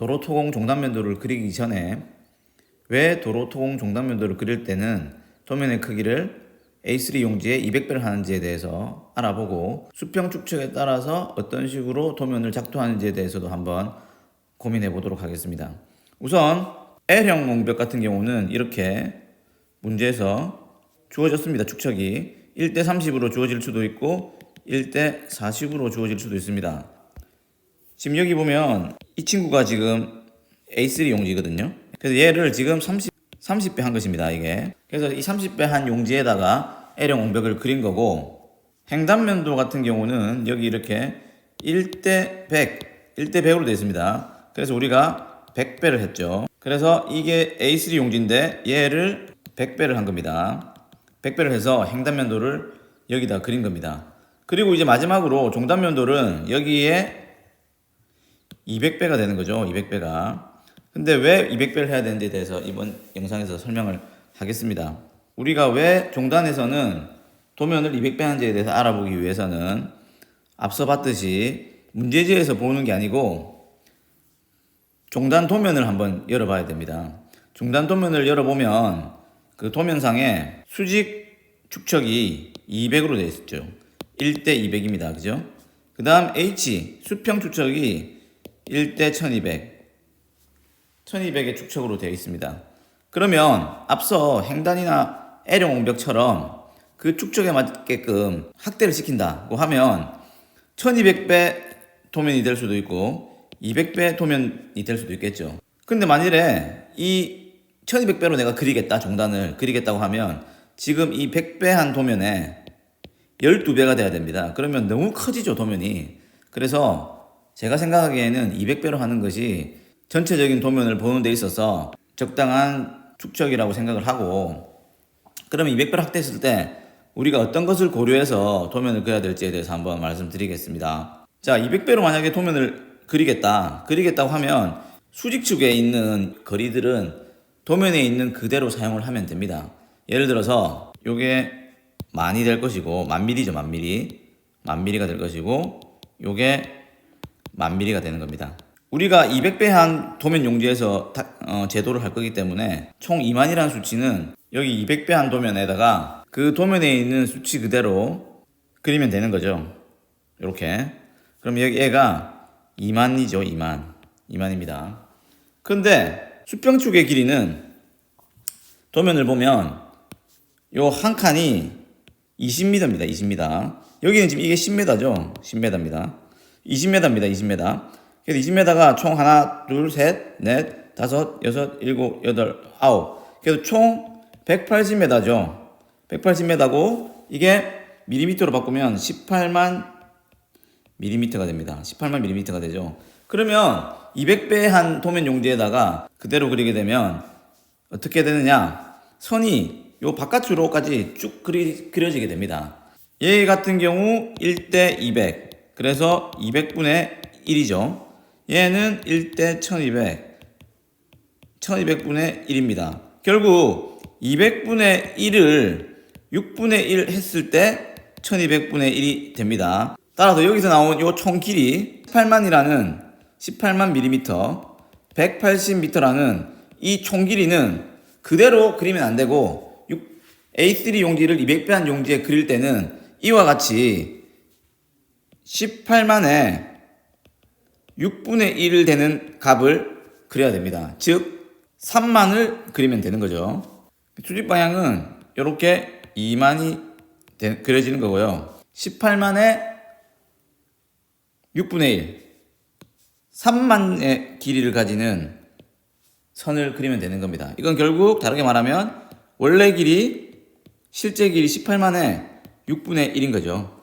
도로 토공 종단면도를 그리기 전에 왜 도로 토공 종단면도를 그릴 때는 도면의 크기를 A3 용지에 200배를 하는지에 대해서 알아보고 수평 축척에 따라서 어떤 식으로 도면을 작동하는지에 대해서도 한번 고민해 보도록 하겠습니다. 우선 L형 옹벽 같은 경우는 이렇게 문제에서 주어졌습니다. 축척이 1대 30으로 주어질 수도 있고 1대 40으로 주어질 수도 있습니다. 지금 여기 보면 이 친구가 지금 A3 용지거든요. 그래서 얘를 지금 30배 한 것입니다. 이게. 그래서 이 30배 한 용지에다가 L형 옹벽을 그린 거고, 횡단면도 같은 경우는 여기 이렇게 1대 100, 1대 100으로 되어 있습니다. 그래서 우리가 100배를 했죠. 그래서 이게 A3 용지인데 얘를 100배를 한 겁니다. 100배를 해서 횡단면도를 여기다 그린 겁니다. 그리고 이제 마지막으로 종단면도는 여기에 200배가 되는 거죠. 200배가. 근데 왜 200배를 해야 되는지에 대해서 이번 영상에서 설명을 하겠습니다. 우리가 왜 종단에서는 도면을 200배 하는지에 대해서 알아보기 위해서는 앞서 봤듯이 문제지에서 보는 게 아니고 종단 도면을 한번 열어봐야 됩니다. 종단 도면을 열어보면 그 도면상에 수직 축척이 200으로 되어 있죠. 1대 200입니다. 그죠? 그 다음 H, 수평 축척이 1대 1200, 1200의 축척으로 되어 있습니다. 그러면 앞서 횡단이나 L형 옹벽처럼 그 축척에 맞게끔 확대를 시킨다고 하면 1200배 도면이 될 수도 있고 200배 도면이 될 수도 있겠죠. 근데 만일에 이 1200배로 내가 그리겠다, 종단을 그리겠다고 하면 지금 이 100배 한 도면에 12배가 돼야 됩니다. 그러면 너무 커지죠, 도면이. 그래서 제가 생각하기에는 200배로 하는 것이 전체적인 도면을 보는 데 있어서 적당한 축척이라고 생각을 하고, 그러면 200배로 확대했을 때 우리가 어떤 것을 고려해서 도면을 그려야 될지에 대해서 한번 말씀드리겠습니다. 자, 200배로 만약에 도면을 그리겠다고 하면 수직축에 있는 거리들은 도면에 있는 그대로 사용을 하면 됩니다. 예를 들어서 요게 만이 될 것이고, 만미리죠, 만미리. 만미리가 될 것이고, 요게 만미리가 되는 겁니다. 우리가 200배 한 도면 용지에서 제도를 할 거기 때문에 총 2만이라는 수치는 여기 200배 한 도면에다가 그 도면에 있는 수치 그대로 그리면 되는 거죠. 이렇게. 그럼 여기 얘가 2만이죠. 2만입니다. 근데 수평축의 길이는 도면을 보면 요 한 칸이 20m입니다. 20m. 여기는 지금 이게 10m죠. 10m입니다. 20m입니다. 20m. 그래서 20m가 총 하나, 둘, 셋, 넷, 다섯, 여섯, 일곱, 여덟, 아홉. 그래서 총 180m죠. 180m고 이게 밀리미터로 바꾸면 18만 밀리미터가 됩니다. 18만 밀리미터가 되죠. 그러면 200배 한 도면 용지에다가 그대로 그리게 되면 어떻게 되느냐? 선이 요 바깥으로까지 쭉 그려지게 됩니다. 얘 같은 경우 1대 200. 그래서 200분의 1이죠. 얘는 1대 1200. 1200분의 1입니다. 결국 200분의 1을 6분의 1 했을 때 1200분의 1이 됩니다. 따라서 여기서 나온 요 총 길이 18만 밀리미터, 180m라는 이 총 길이는 그대로 그리면 안 되고 A3 용지를 200배 한 용지에 그릴 때는 이와 같이 18만에 6분의 1을 되는 값을 그려야 됩니다. 즉 3만을 그리면 되는 거죠. 수직 방향은 이렇게 2만이 그려지는 거고요. 18만에 6분의 1, 3만의 길이를 가지는 선을 그리면 되는 겁니다. 이건 결국 다르게 말하면 원래 길이, 실제 길이 18만에 6분의 1인 거죠.